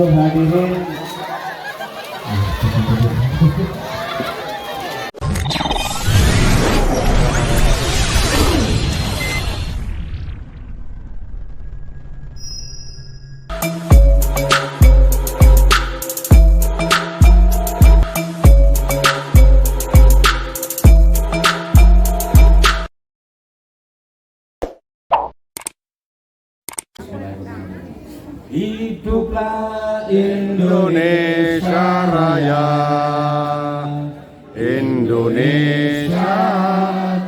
Hadirin hiduplah Indonesia Raya, Indonesia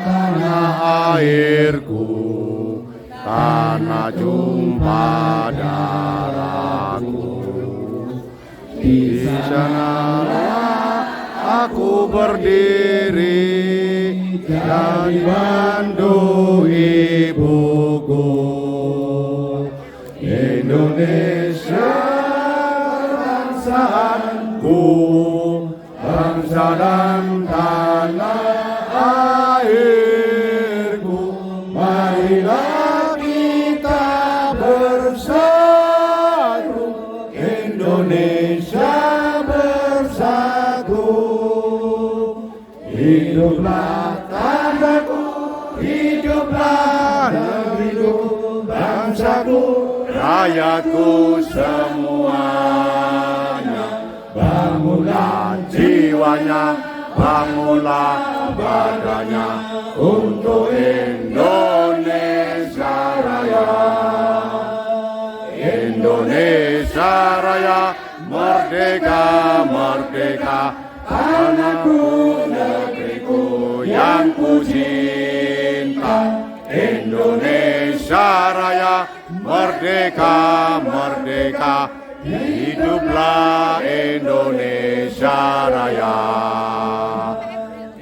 tanah airku, tanah tumpah darahku. Di sanalah aku berdiri dan dibantu ibuku. Indonesia bangsaanku, bangsa dan tanah airku. Marilah kita bersatu, Indonesia bersatu. Hiduplah tanahku, hiduplah negeriku, bangsaku, rakyatku semuanya. Bangunlah jiwanya, bangunlah badannya untuk Indonesia Raya. Indonesia Raya, merdeka, merdeka, tanahku, negeriku yang ku cinta. Indonesia Raya, merdeka, merdeka, hiduplah Indonesia Raya.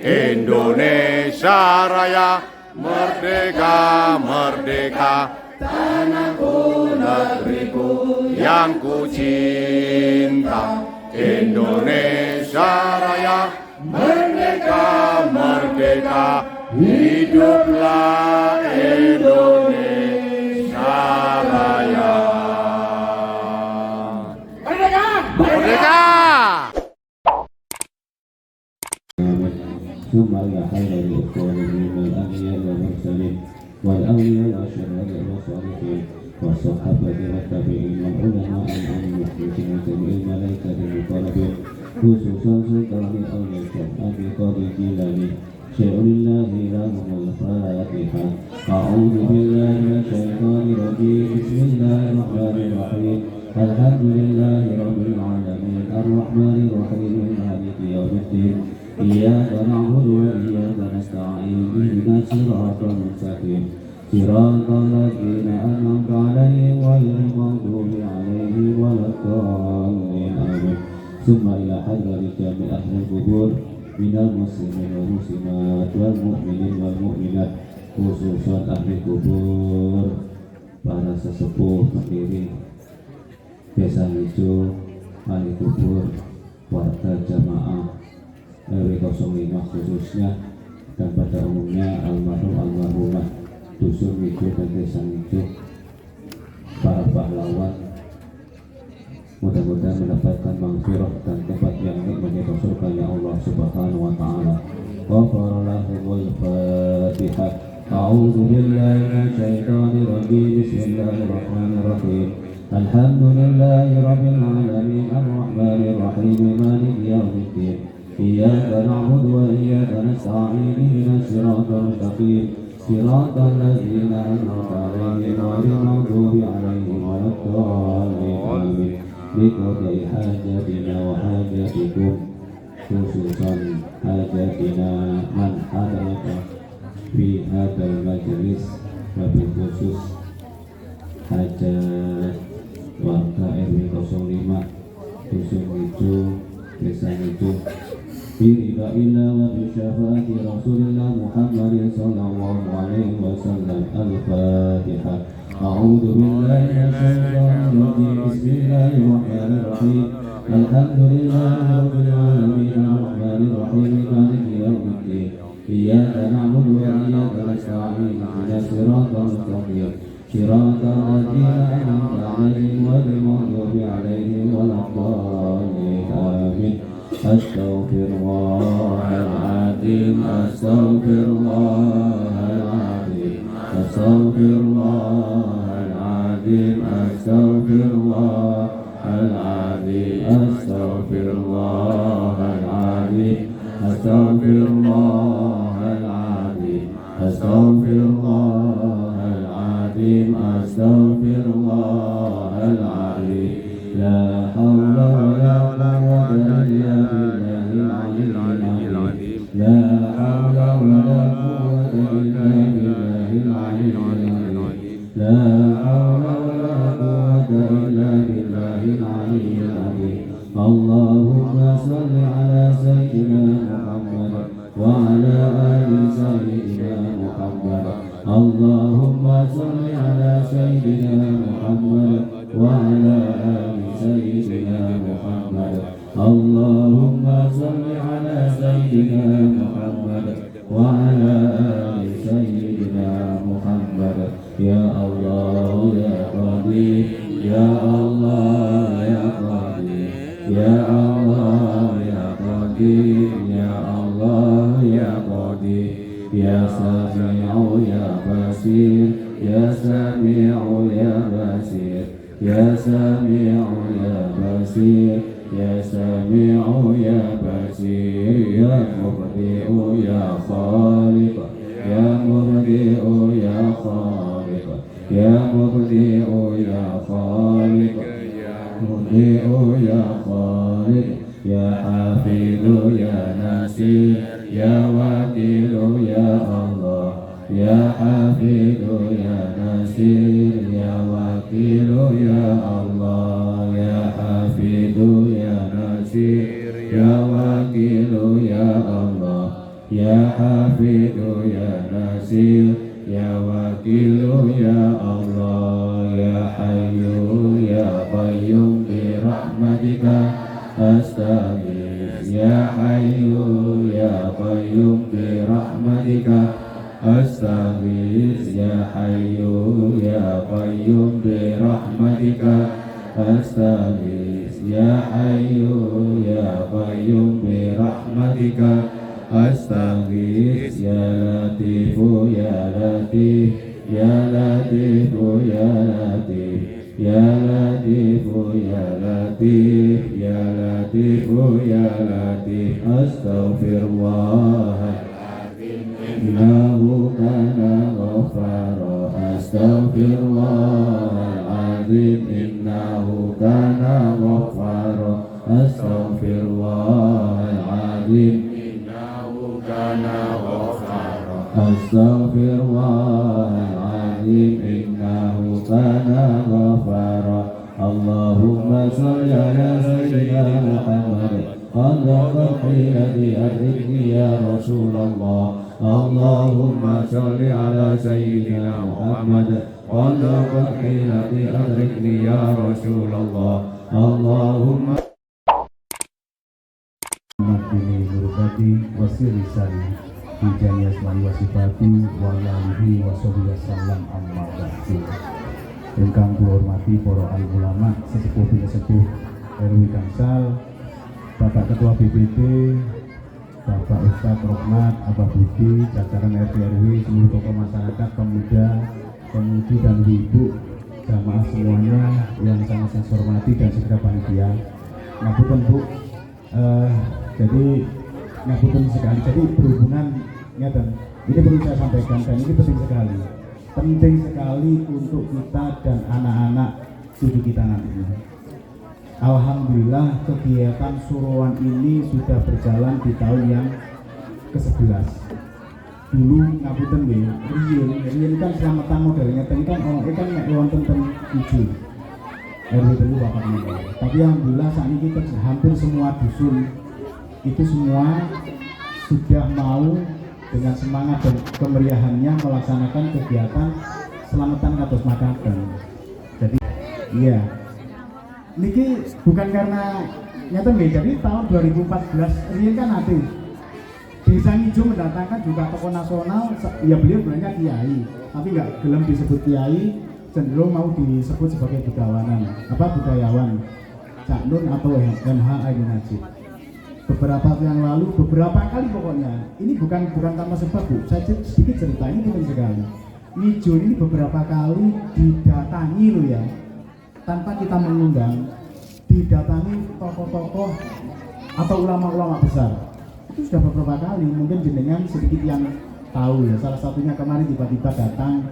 Indonesia Raya, merdeka, merdeka, tanahku, negeriku yang ku cinta. Indonesia Raya, merdeka, merdeka, hiduplah Indonesia Raya. Merdeka! Merdeka! ثم لا خير لإخوانه من الأنبياء والمرسلين والأولياء والشهداء والصالحين والصحابة والتابعين والعلماء المخلصين وجميع الملائكة المقربين خصوصا سلطان أولياء أبي قادر الجيلاني شيخ الله لهم الفاتحة. أعوذ بالله من الشيطان الرجيم. بسم الله الرحمن الرحيم. الحمد لله رب العالمين الرحمن الرحيم مالك يوم الدين. إياك نعبد وإياك نستعين اهدنا الصراط المستقيم صراط الذين أنعمت عليهم غير المغضوب عليهم ولا الضالين آمين. ثم إلى حضرة جميع أهل القبور من المسلمين والمسلمات والمؤمنين والمؤمنات khususnya ahli kubur, para sesepuh pendiri Desa Hijau, ahli kubur, warga jamaah RW 05 khususnya, dan pada umumnya almarhum-almarhumah Dusun Hijau dan Desa Hijau, para pahlawan, mudah-mudahan mendapatkan maghfirah dan tempat yang nikmat surga ya Allah Subhanahu wa taala. Waqaralahumul Fatihah. A'udzu billahi minasyaitonir rajim. Bismillahirrahmanirrahim. Alhamdulillahi rabbil alamin arrahmanir rahim maliki yaumiddin. Iyyaka na'budu wa iyyaka nasta'in ihdinas siratal mustaqim siratal ladzina an'amta 'alaihim ghairil maghdubi 'alaihim waladdallin. Amin. Biqadai hajatina wa hajatikum, khususan hajatina man hadaraka fi hadal majlis, wabil khusus hajat warga RW 05 Dusun Hijau, Desa Hijau, birida'illah wa bisyafaati Rasulillah Muhammadin sallallahu alaihi wasallam. Al-Fatihah. A'udzu billahi minasyaitonir rajim. Bismillahirrahmanirrahim. Alhamdulillahi rabbil alamin arrahmanir rahim maliki yaumiddin. Iyyaka na'budu wa iyyaka nasta'in ihdinas siratal mustaqim siratal ladzina an'amta 'alaihim ghairil maghdubi 'alaihim Astaghfirullahaladzim, astaghfirullahaladzim, astaghfirullahaladzim, astaghfirullahaladzim, astaghfirullahaladzim, astaghfirullahaladzim, astaghfirullahaladzim. La hawla wa la quwwata illa billahil aliyyil azim. La hawla wa la quwwata illa billahil aliyyil azim. La hawla wa la quwwata illa billahil aliyyil azim. Allahumma salli ala sayyidina Muhammad wa ala ali sayyidina Muhammad. Allahumma salli ala sayyidina Muhammad wa ala ali sayyidina Muhammad. Allahumma salli ala sayyidina Muhammad wa ala ali sayyidina Muhammad. Ya Allah ya Qadir, ya Allah ya Qadir, ya Allah ya Qadir, ya Allah ya Qadir, ya Sami'u ya Basir, ya Sami'u ya Basir, ya Sami'u ya Basir, ya Sami'u ya Basir, ya Mubdi'u ya Khaliq, ya Mubdi'u ya Khaliq, ya Mubdi'u ya Khaliq, Mubdi'u ya Khaliq, ya Hafidhu ya Nasir, ya Wakilu ya Allah, ya Hafidhu ya Nasir, ya Wakilu ya Allah, ya Hafidhu ya Nasir, ya Wakilu ya Allah, ya Hafidhu ya Nasir, ya Wakilu ya Allah, ya Hayyu ya Qayyum bi rahmatika astaghfir, ya Hayyu ya Qayyum bi rahmatika astaghfir, ya Hayyu ya Qayyum bi rahmatika astaghfir, ya Hayyu ya Qayyum bi rahmatika astaghfir, ya Latifu ya Latif, ya Latifu ya Latif, ya Latifu ya Latif, ya Latifu ya Latif. Astaghfirullahaladzim, innahu kana ghaffara. Astaghfirullahaladzim, innahu kana ghaffara. Astaghfirullahaladzim, innahu kana ghaffara. Astaghfirullahaladzim, innahu kana ghaffara. Allahumma salli ala sayyidina Muhammad Allahumma qilati adrikni ya Rasulullah. Allahumma salli ala sayyidina Muhammad Allahumma qilati adrikni ya Rasulullah. Allahumma Makini Nurubati Wasir Risali Hijani Asmani Wasifati Walalihi Wasobiya Salam Amma Ba'du. Ingkang kula hormati para alim ulama, sesepuh sesepuh RW Gangsal, Bapak Ketua BPD, Bapak Ustadz Rohmat, Abah Budi, jajaran RT RW, seluruh tokoh masyarakat, pemuda, pemudi dan ibu, jamaah semuanya yang sangat saya hormati dan segera panitia. Ngapunten Bu, jadi ngapunten sekali. Jadi berhubungannya dan ini perlu saya sampaikan dan ini penting sekali untuk kita dan anak-anak cucu kita nantinya. Alhamdulillah kegiatan suruhan ini sudah berjalan di tahun yang ke-11. Dulu ngapunten nggih, riyen kan selamatan modelnya tadi kan orang kan nek wonten ten 7. RW telu bapak niku. Tapi alhamdulillah saat ini kita hampir semua dusun itu semua sudah mau dengan semangat dan kemeriahannya melaksanakan kegiatan selamatan kados makaten. Jadi iya. Niki bukan karena nyata nggih, jadi tahun 2014 riyen kan ate. Desa Ngijo mendatangkan juga tokoh nasional, ya beliau sebenarnya kiai, tapi nggak gelem disebut kiai, cenderung mau disebut sebagai budayawan, Cak Nun atau MH Aidin Najib. beberapa waktu yang lalu, beberapa kali pokoknya. Ini bukan tanpa sebab, Bu. Saya sedikit cerita, ini penting sekali. Ngijo ini beberapa kali didatangi loh ya, tanpa kita mengundang, didatangi tokoh-tokoh atau ulama-ulama besar. Itu sudah beberapa kali, mungkin jenengan sedikit yang tahu ya. Salah satunya kemarin tiba-tiba datang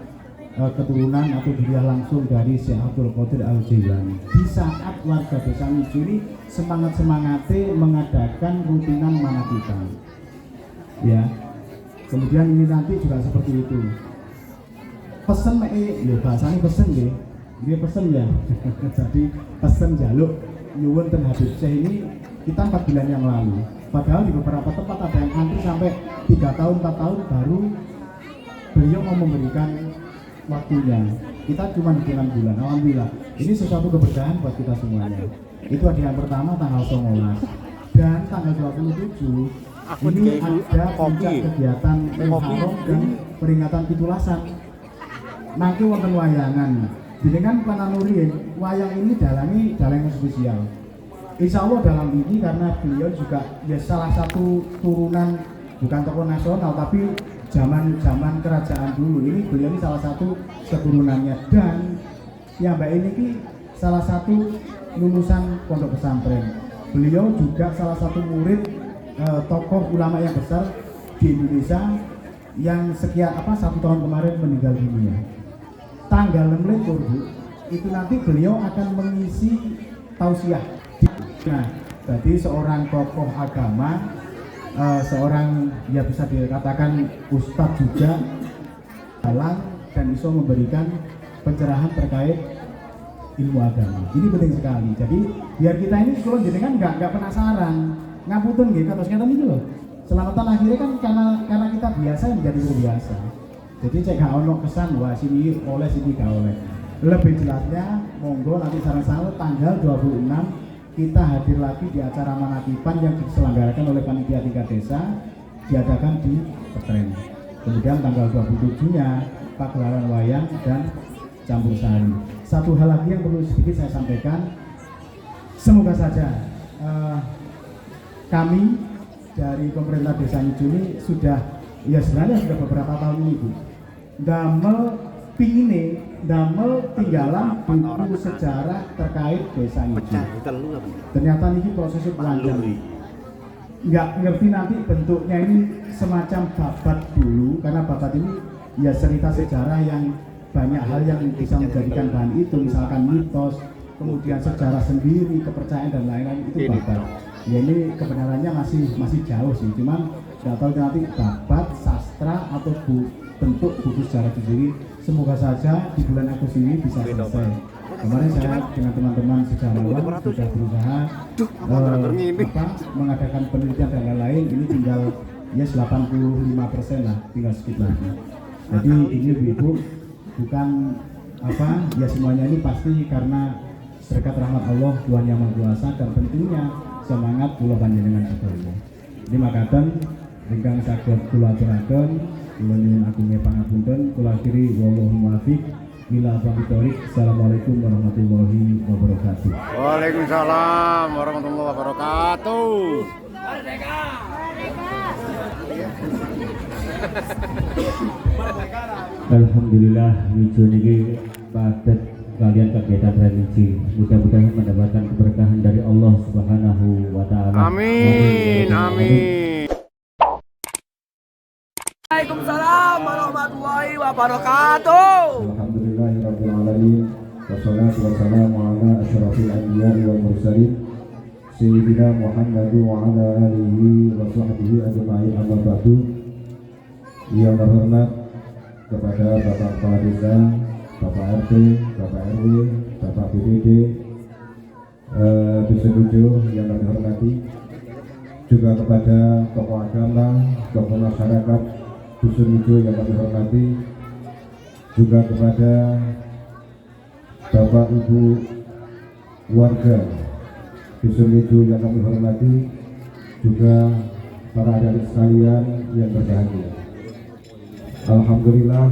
keturunan atau dia langsung dari Syekh Abdul Qadir Al-Jailani. Di saat warga desa Ngijo ini semangat-semangatnya mengadakan rutinan manakikan. Ya. Kemudian ini nanti juga seperti itu. Pesen ya bahasanya pesen deh. Dia pesen ya. Jadi pesen jaluk nyuwun ten Habib Syekh ini kita 4 bulan yang lalu. Padahal di beberapa tempat ada yang antri sampai 3 tahun, 4 tahun baru beliau mau memberikan waktunya. Kita cuma di bulan. Alhamdulillah. Ini sesuatu keberkahan buat kita semuanya. Itu ada yang pertama tanggal 19 dan tanggal 27 ini ada puncak kegiatan Muharram dan peringatan Pitulasan. Nanti wonten wayangan. Dengan pananurin wayang ini dalang spesial. Insya Allah dalam ini karena beliau juga ya salah satu turunan bukan tokoh nasional tapi zaman kerajaan dulu. Ini beliau ini salah satu keturunannya dan ya Mbak ini salah satu lulusan pondok pesantren. Beliau juga salah satu murid tokoh ulama yang besar di Indonesia yang 1 tahun kemarin meninggal dunia. Tanggal 6 itu nanti beliau akan mengisi tausiah. Nah, jadi seorang tokoh agama, seorang ya bisa dikatakan ustadz juga dalang dan bisa memberikan pencerahan terkait ilmu agama. Ini penting sekali. Jadi biar kita ini kalau jenengan nggak penasaran, ngapunten nggih kados ngeten iki lho. Selamatan akhirnya kan karena kita biasa menjadi terbiasa. Jadi cek gak ono kesan wah sini oleh sini gak oleh. Lebih jelasnya monggo nanti sareng-sareng tanggal 26 kita hadir lagi di acara manakipan yang diselenggarakan oleh panitia tingkat desa diadakan di Petren. Kemudian tanggal 27-nya pagelaran wayang dan campur sari. Satu hal lagi yang perlu sedikit saya sampaikan, semoga saja kami dari pemerintah desa Ngijo ini sudah beberapa tahun ini Bu, damel tinggalan buku sejarah terkait desa Ngijo. Ternyata ini prosesnya panjang. Nggak ngerti nanti bentuknya ini semacam babat dulu, karena babat ini ya cerita sejarah yang banyak hal yang bisa menjadikan bahan itu, misalkan mitos, kemudian sejarah sendiri, kepercayaan dan lain-lain itu babat. Ya ini kebenarannya masih jauh sih, cuman nggak tahu nanti babat, sastra atau bentuk buku sejarah sendiri. Semoga saja di bulan Agustus ini bisa selesai. Kemarin saya dengan teman-teman sejarawan sudah berusaha mengadakan penelitian dan lain-lain. Ini tinggal ya 85% lah, tinggal sedikit lagi. Jadi ini Ibu bukan ya semuanya ini pasti karena berkat rahmat Allah Tuhan Yang Maha Kuasa dan tentunya semangat kula panjenengan sedaya. Ini makaten ingkang saged kula aturaken, kula nyuwun agung pangapunten, kula akhiri wallahu muwaffiq ila aqwamit thoriq. Assalamualaikum warahmatullahi wabarakatuh. Waalaikumsalam warahmatullahi wabarakatuh. Alhamdulillah Ngijo niki padet kalian kegiatan religi. Mudah-mudahan mendapatkan keberkahan dari Allah Subhanahu wa taala. Amin. Amin. Waalaikumsalam warahmatullahi wabarakatuh. Alhamdulillahirabbil alamin. Wassalatu wassalamu ala asyrafil anbiya'i wal mursalin sayyidina Muhammad wa ala alihi wa sahbihi ajma'in, amma ba'du. Yang terhormat kepada Bapak Kepala Desa, Bapak RT, Bapak RW, Bapak BPD, Dusun Ngijo yang kami hormati, juga kepada tokoh agama, tokoh masyarakat Dusun Ngijo yang kami hormati, juga kepada Bapak Ibu warga Dusun Ngijo yang kami hormati, juga para adik sekalian yang berbahagia. Alhamdulillah,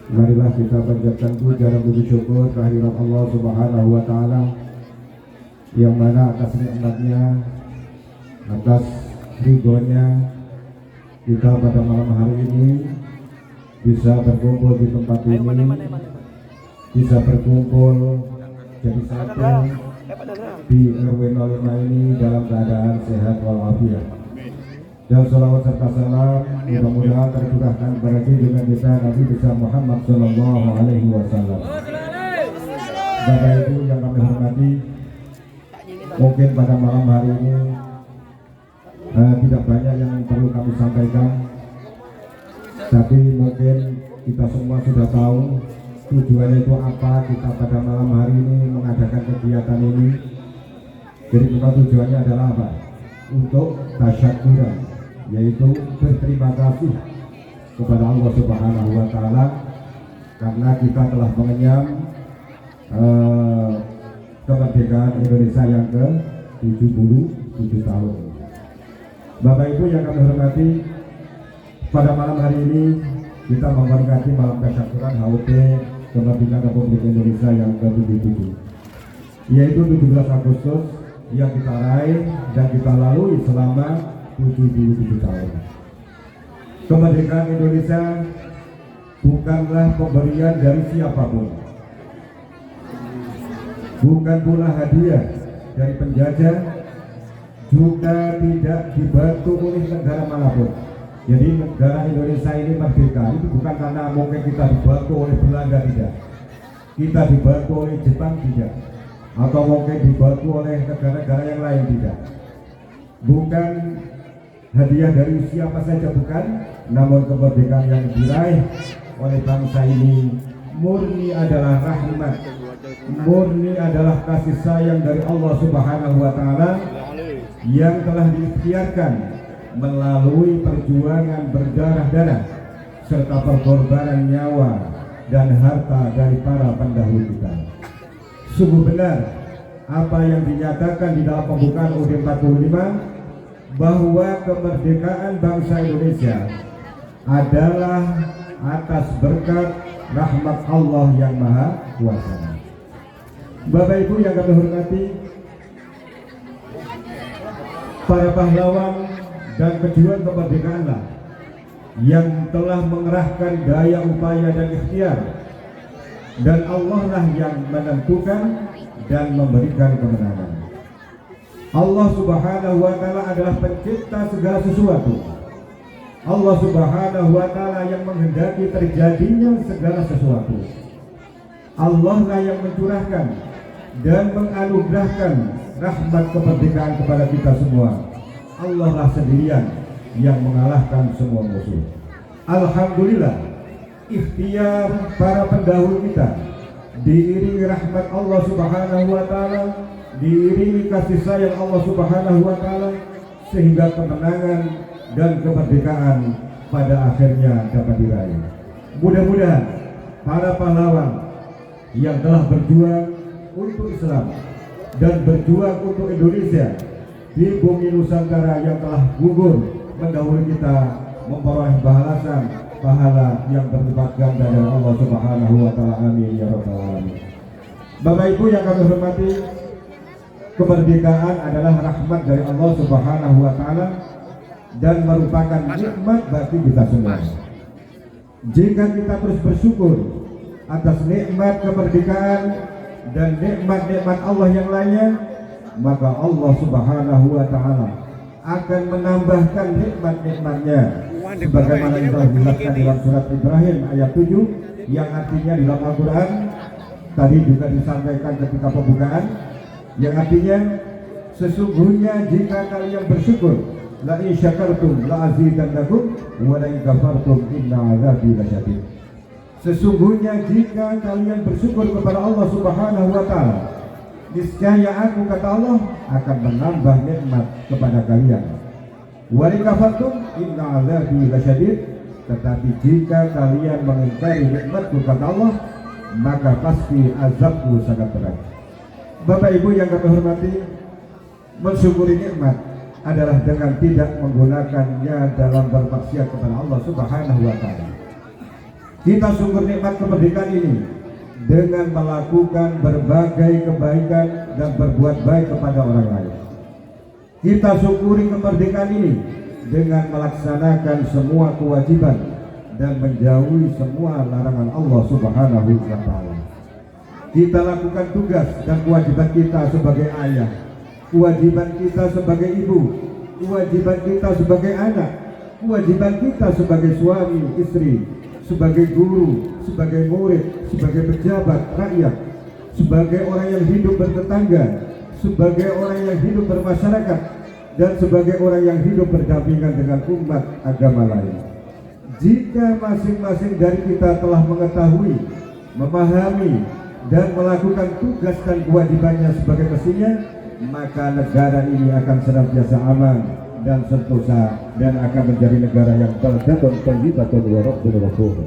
marilah kita panjatkan puja dan puji syukur kehadirat Allah Subhanahu wa taala yang mana atas nikmatnya atas ridhonya kita pada malam hari ini bisa berkumpul di tempat ini, bisa berkumpul jadi satu di RW 05 ini dalam keadaan sehat walafiat. Dan salawat serta salam mudah-mudahan tercurahkan kepada junjungan kita Nabi besar Muhammad Sallallahu Alaihi Wasallam. Bapak Ibu yang kami hormati, mungkin pada malam hari ini tidak banyak yang perlu kami sampaikan, tapi mungkin kita semua sudah tahu tujuannya itu apa kita pada malam hari ini mengadakan kegiatan ini. Jadi memang tujuannya adalah apa? Untuk tasyakuran, yaitu berterima kasih kepada Allah Subhanahu wa Ta'ala karena kita telah mengenyam kemerdekaan Indonesia yang ke-77 tahun. Bapak Ibu yang kami hormati, pada malam hari ini kita memperingati malam tasyakuran HUT kemerdekaan Republik Indonesia yang ke-77, yaitu 17 Agustus yang kita raih dan kita lalui selama 77 tahun. Kemerdekaan Indonesia bukanlah pemberian dari siapapun, bukan pula hadiah dari penjajah, juga tidak dibantu oleh negara manapun. Jadi negara Indonesia ini merdeka itu bukan karena mungkin kita dibantu oleh Belanda, tidak, kita dibantu oleh Jepang, tidak, atau mungkin dibantu oleh negara-negara yang lain, tidak. Bukan hadiah dari siapa saja, bukan, namun kemerdekaan yang diraih oleh bangsa ini murni adalah rahmat, murni adalah kasih sayang dari Allah Subhanahu wa Ta'ala yang telah diikhtiarkan melalui perjuangan berdarah-darah serta pengorbanan nyawa dan harta dari para pendahulu kita. Sungguh benar apa yang dinyatakan di dalam pembukaan UUD 45 bahwa kemerdekaan bangsa Indonesia adalah atas berkat rahmat Allah yang Maha Kuasa. Bapak Ibu yang kami hormati, para pahlawan dan pejuang kemerdekaanlah yang telah mengerahkan daya upaya dan ikhtiar, dan Allah lah yang menentukan dan memberikan kemenangan. Allah Subhanahu wa Ta'ala adalah pencipta segala sesuatu. Allah Subhanahu wa Ta'ala yang menghendaki terjadinya segala sesuatu. Allah lah yang mencurahkan dan menganugerahkan rahmat kemerdekaan kepada kita semua. Allah lah sendirian yang mengalahkan semua musuh. Alhamdulillah, ikhtiar para pendahulu kita diiringi rahmat Allah Subhanahu wa Ta'ala, diiringi kasih sayang Allah Subhanahu wa Ta'ala, sehingga kemenangan dan kemerdekaan pada akhirnya dapat diraih. Mudah-mudahan para pahlawan yang telah berjuang untuk Islam dan berjuang untuk Indonesia di bumi Nusantara yang telah gugur mendahului kita memperoleh pahala yang berlipat ganda dari Allah Subhanahu wa Ta'ala. Amin ya rabbal alamin. Bapak Ibu yang kami hormati, kemerdekaan adalah rahmat dari Allah Subhanahu wa Ta'ala dan merupakan nikmat bagi kita semua. Jika kita terus bersyukur atas nikmat kemerdekaan dan nikmat-nikmat Allah yang lainnya, maka Allah Subhanahu wa Ta'ala akan menambahkan nikmat-nikmatnya sebagaimana yang telah dijelaskan dalam surat Ibrahim ayat 7, yang artinya di dalam Al-Quran tadi juga disampaikan ketika pembukaan, yang artinya sesungguhnya jika kalian bersyukur, la in syakartum la azidannakum wa la in kafartum inna azabi lasyadid. Sesungguhnya jika kalian bersyukur kepada Allah Subhanahu wa Ta'ala, niscaya aku, kata Allah, akan menambah nikmat kepada kalian. Wa in kafartum inna azabi lasyadid. Tetapi jika kalian mengingkari nikmatku, kata Allah, maka pasti azabku sangat berat. Bapak Ibu yang kami hormati, mensyukuri nikmat adalah dengan tidak menggunakannya dalam bermaksiat kepada Allah Subhanahu wa Ta'ala. Kita syukur nikmat kemerdekaan ini dengan melakukan berbagai kebaikan dan berbuat baik kepada orang lain. Kita syukuri kemerdekaan ini dengan melaksanakan semua kewajiban dan menjauhi semua larangan Allah Subhanahu wa Ta'ala. Kita lakukan tugas dan kewajiban kita sebagai ayah, kewajiban kita sebagai ibu, kewajiban kita sebagai anak, kewajiban kita sebagai suami, istri, sebagai guru, sebagai murid, sebagai pejabat, rakyat, sebagai orang yang hidup bertetangga, sebagai orang yang hidup bermasyarakat, dan sebagai orang yang hidup berdampingan dengan umat agama lain. Jika masing-masing dari kita telah mengetahui, memahami, dan melakukan tugas dan kewajibannya sebagai mestinya, maka negara ini akan senantiasa aman dan sentosa dan akan menjadi negara yang baldatun thayyibatun wa rabbun ghafur.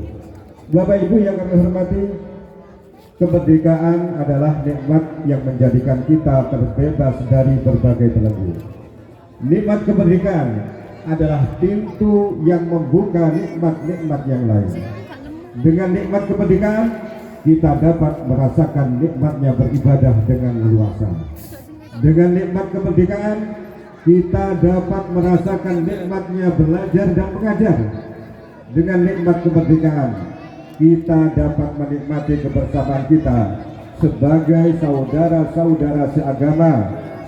Bapak Ibu yang kami hormati, kemerdekaan adalah nikmat yang menjadikan kita terbebas dari berbagai belenggu. Nikmat kemerdekaan adalah pintu yang membuka nikmat-nikmat yang lain. Dengan nikmat kemerdekaan, kita dapat merasakan nikmatnya beribadah dengan leluasa. Dengan nikmat kemerdekaan, kita dapat merasakan nikmatnya belajar dan mengajar. Dengan nikmat kemerdekaan, kita dapat menikmati kebersamaan kita sebagai saudara-saudara seagama,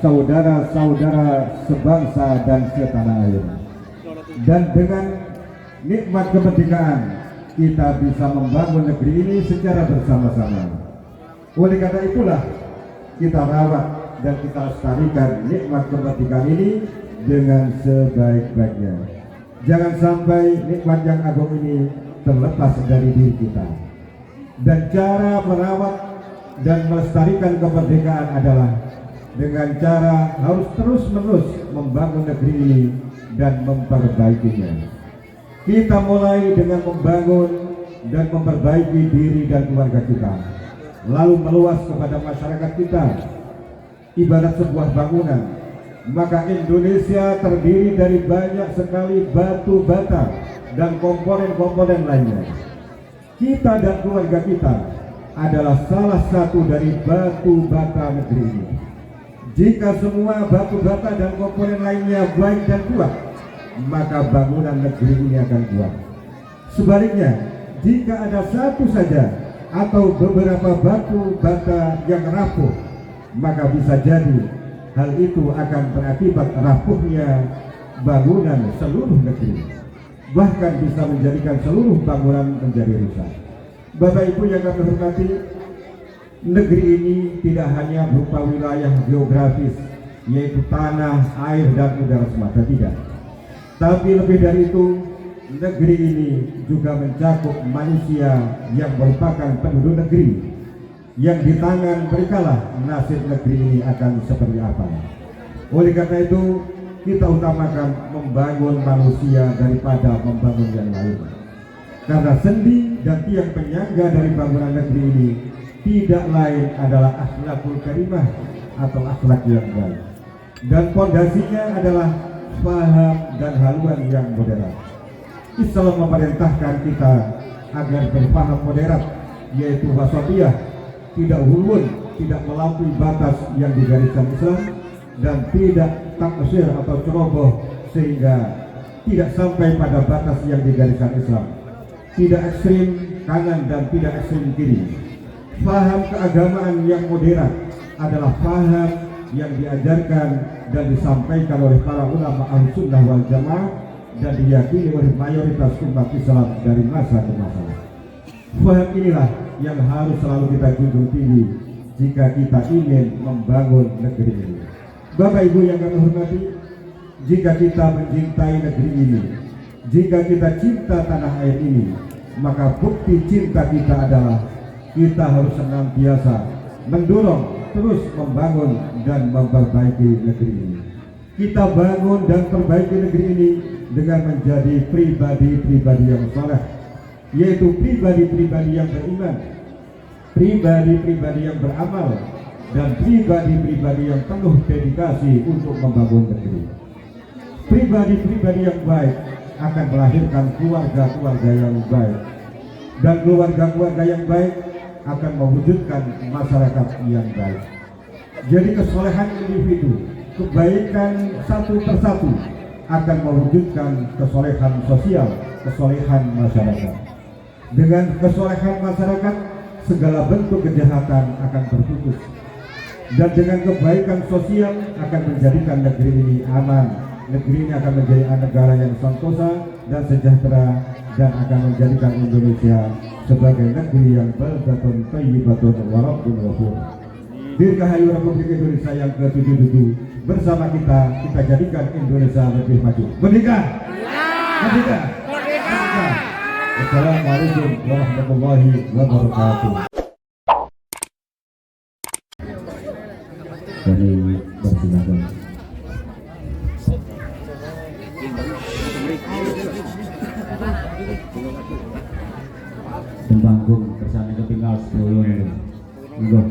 saudara-saudara sebangsa dan setanah air. Dan dengan nikmat kemerdekaan, kita bisa membangun negeri ini secara bersama-sama. Oleh karena itulah, kita rawat dan kita lestarikan nikmat kemerdekaan ini dengan sebaik-baiknya. Jangan sampai nikmat yang agung ini terlepas dari diri kita. Dan cara merawat dan melestarikan kemerdekaan adalah dengan cara harus terus-menerus membangun negeri ini dan memperbaikinya. Kita mulai dengan membangun dan memperbaiki diri dan keluarga kita, lalu meluas kepada masyarakat kita. Ibarat sebuah bangunan, maka Indonesia terdiri dari banyak sekali batu bata dan komponen-komponen lainnya. Kita dan keluarga kita adalah salah satu dari batu bata negeri ini. Jika semua batu bata dan komponen lainnya baik dan kuat, maka bangunan negeri ini akan kuat. Sebaliknya, jika ada satu saja atau beberapa batu bata yang rapuh, maka bisa jadi hal itu akan berakibat rapuhnya bangunan seluruh negeri, bahkan bisa menjadikan seluruh bangunan menjadi rusak. Bapak Ibu yang kami hormati, negeri ini tidak hanya berupa wilayah geografis, yaitu tanah, air, dan udara semata, tidak. Tapi lebih dari itu, negeri ini juga mencakup manusia yang merupakan penduduk negeri, yang di tangan merekalah nasib negeri ini akan seperti apa. Oleh karena itu, kita utamakan membangun manusia daripada membangun yang lain. Karena sendi dan tiang penyangga dari bangunan negeri ini tidak lain adalah akhlakul karimah atau akhlak yang baik. Dan fondasinya adalah paham dan haluan yang moderat. Islam memerintahkan kita agar berpaham moderat, yaitu wasatiyah, tidak hulun, tidak melampaui batas yang digariskan Islam, dan tidak taksir atau ceroboh sehingga tidak sampai pada batas yang digariskan Islam. Tidak ekstrim kanan dan tidak ekstrim kiri. Paham keagamaan yang moderat adalah paham yang diajarkan dan disampaikan oleh para ulama Ahlussunnah wal Jamaah dan diyakini oleh mayoritas umat Islam dari masa ke masa. Paham inilah yang harus selalu kita junjung tinggi jika kita ingin membangun negeri ini. Bapak Ibu yang kami hormati, jika kita mencintai negeri ini, jika kita cinta tanah air ini, maka bukti cinta kita adalah kita harus senantiasa mendorong terus membangun dan memperbaiki negeri ini. Kita bangun dan perbaiki negeri ini dengan menjadi pribadi-pribadi yang saleh, yaitu pribadi-pribadi yang beriman, pribadi-pribadi yang beramal, dan pribadi-pribadi yang penuh dedikasi untuk membangun negeri. Pribadi-pribadi yang baik akan melahirkan keluarga-keluarga yang baik, dan keluarga-keluarga yang baik akan mewujudkan masyarakat yang baik. Jadi kesolehan individu kebaikan satu persatu akan mewujudkan kesolehan sosial, kesolehan masyarakat. Dengan kesolehan masyarakat, segala bentuk kejahatan akan terputus. Dan dengan kebaikan sosial akan menjadikan negeri ini aman. Negeri ini akan menjadi negara yang sentosa dan sejahtera, dan akan menjadikan Indonesia sebagai negeri yang baldatun thayyibatun wa rabbun ghafur. Dirgahayu Republik Indonesia yang ke-77, bersama kita jadikan Indonesia lebih maju. Merdeka! Merdeka! Merdeka! Assalamualaikum warahmatullahi wabarakatuh. Kami persilakan. Tembanggung kersane ketinggal sedaya niku. Monggo.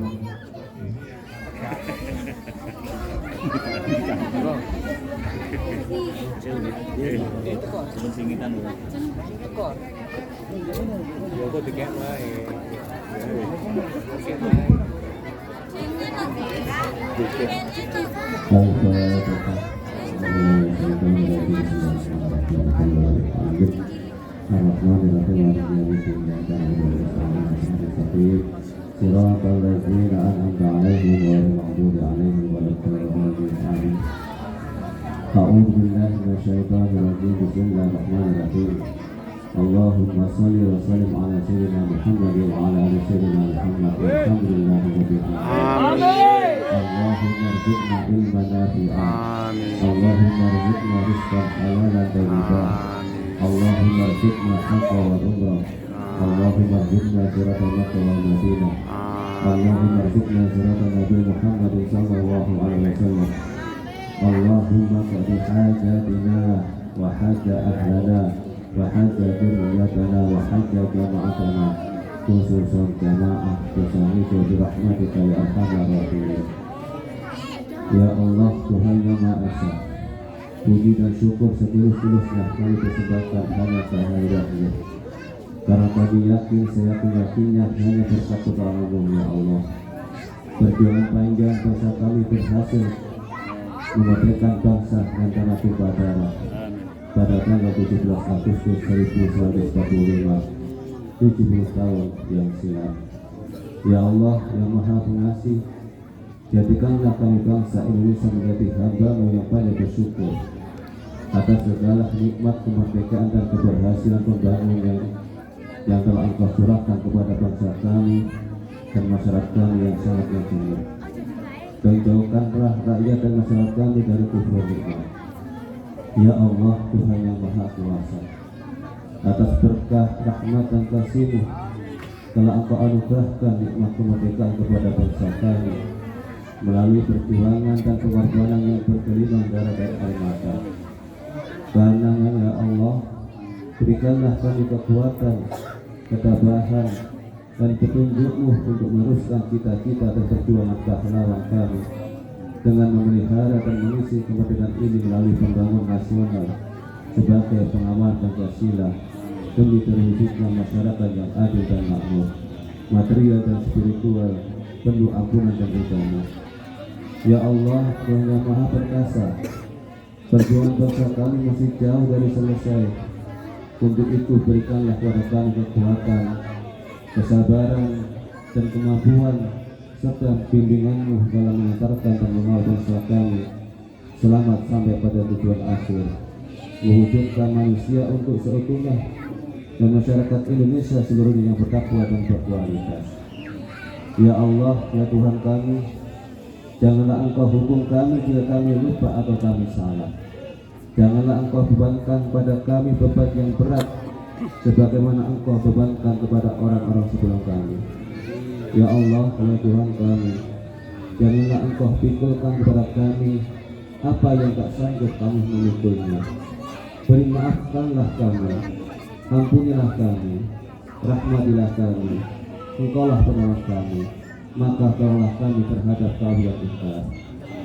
Siratal ladzina an'amta 'alaihim ghairil maghdubi 'alaihim waladdallin. A'udzu billahi minasyaitonir rajim. Bismillahirrahmanirrahim. Allahumma shalli wa sallim ala sayyidina Muhammad wa ala ali sayyidina Muhammad. Alhamdulillahi rabbil alamin. Allahumma rzuqna ilman nafi'an. Allahumma rzuqna rizqan halalan thayyiban. Allahumma rzuqna haqqa wa umrah. Allahumma rzuqna siratal Makkah wal Madinah. Allahumma rzuqna siratal Nabi Muhammad sallallahu alaihi wasallam. Allahumma qadi hajatina wa haja ahlana wa haja dzurriyyatana wa haja jama'atana, khususan jamaah bersama bi rahmatika ya arhamar rahimin. Ya Allah, Tuhan yang Maha Esa, puji dan syukur setulus-tulusnya kami persembahkan hanya kehadiratmu. Karena kami yakin, saya yakinnya hanya berkat kepadamu ya Allah. Perjuangan panjang bangsa kami berhasil memerdekakan bangsa dan tanah tumpah darah pada tanggal 17 Agustus 1945, 70 tahun yang silam. Ya Allah yang Maha Pengasih, jadikanlah kami bangsa Indonesia menjadi hamba-Mu yang banyak bersyukur atas segala nikmat kemerdekaan dan keberhasilan pembangunan yang telah Engkau curahkan kepada bangsa kami dan masyarakat kami yang sangat yakin. Dan jauhkanlah rakyat dan masyarakat kami dari kufur nikmat. Ya Allah, Tuhan yang Maha Kuasa, atas berkah, rahmat dan kasih-Mu telah Engkau anugerahkan nikmat kemerdekaan kepada bangsa kami melalui perjuangan dan pengorbanan yang bergelimang darah dan air mata. Karena ya Allah, berikanlah kami kekuatan, ketabahan dan petunjuk-Mu untuk meneruskan cita-cita dan perjuangan pahlawan kami dengan memelihara dan mengisi kemerdekaan ini melalui pembangunan nasional sebagai pengawal Pancasila demi terwujudnya masyarakat yang adil dan makmur, material dan spiritual penuh ampunan dan ridha-Mu. Ya Allah, Tuhan yang Maha Perkasa, perjuangan bangsa kami masih jauh dari selesai. Untuk itu berikanlah kepada kami kekuatan, kesabaran dan kemampuan serta bimbingan-Mu dalam mengantarkan dan mengawal bangsa kami selamat sampai pada tujuan akhir, mewujudkan manusia untuk seutuhnya dan masyarakat Indonesia seluruhnya yang bertakwa dan berkualitas. Ya Allah, ya Tuhan kami, janganlah Engkau hukum kami jika kami lupa atau kami salah. Janganlah Engkau bebankan pada kami beban yang berat sebagaimana Engkau bebankan kepada orang-orang sebelum kami. Ya Allah, ya Tuhan kami, janganlah Engkau pikulkan kepada kami apa yang tak sanggup kami memikulnya. Beri maafkanlah kami, ampunilah kami, rahmatilah kami. Engkaulah penolong kami, maka tolonglah kami terhadap kaum yang ikhlas.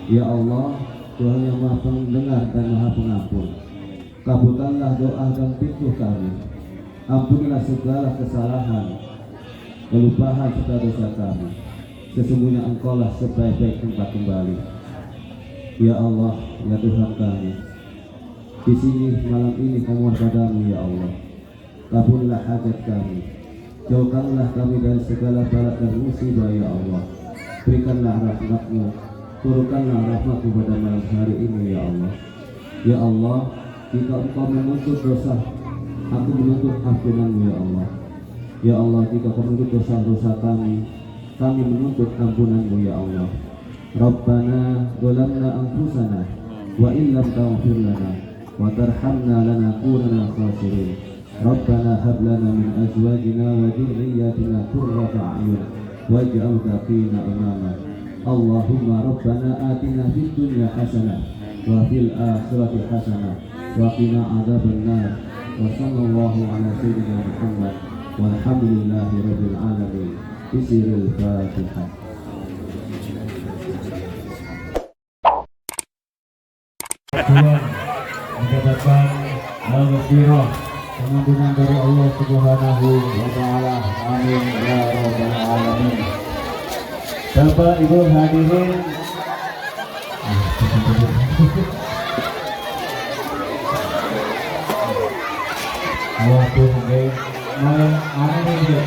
Ya Allah, Tuhan yang Maha Pendengar dan Maha Pengampun, kabulkanlah doa dan pintu kami. Ampunilah segala kesalahan, kelupaan serta dosa kami. Sesungguhnya Engkaulah sebaik-baik tempat kembali. Ya Allah, ya Tuhan kami, di sini malam ini kami padamu ya Allah. Kabullah hajat kami, jauhkanlah kami dari segala bala dan musibah ya Allah. Berikanlah rahmat-Mu, turunkanlah rahmat-Mu pada malam hari ini ya Allah. Ya Allah, jika Engkau menuntut dosa, aku menuntut ampunan-Mu ya Allah. Ya Allah, jika Kau menuntut dosa-dosa kami menuntut ampunan-Mu ya Allah. Rabbana zalamna anfusana wa in lam taghfir lana wa tarhamna lanakunanna khasirin. Rabbana hab lana min azwajina wa dhurriyyatina qurrata a'yun waj'al muttaqina imama. Allahumma rabbana atina fid dunya hasanah wa fil akhirati hasanah wa qina adzabannar. Wa sallallahu ala sayyidina Muhammad walhamdulillahi rabbil alamin. Bismillahil Fatihah. Tuhan mendapatkan al-ghafirah pengampunan dari Allah Subhanahu wa taala. Amin ya rabbal alamin. Bapak Ibu hadirin, waduh nggih, malam anu nggih.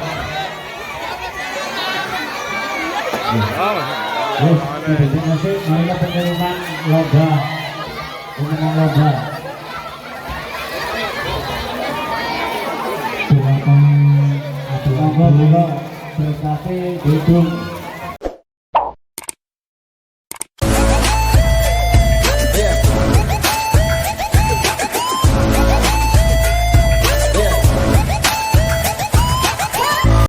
Wes, terima kasih. Marilah pengumuman lomba. Pemenang lomba. Silakan adu lomba prestasi gedung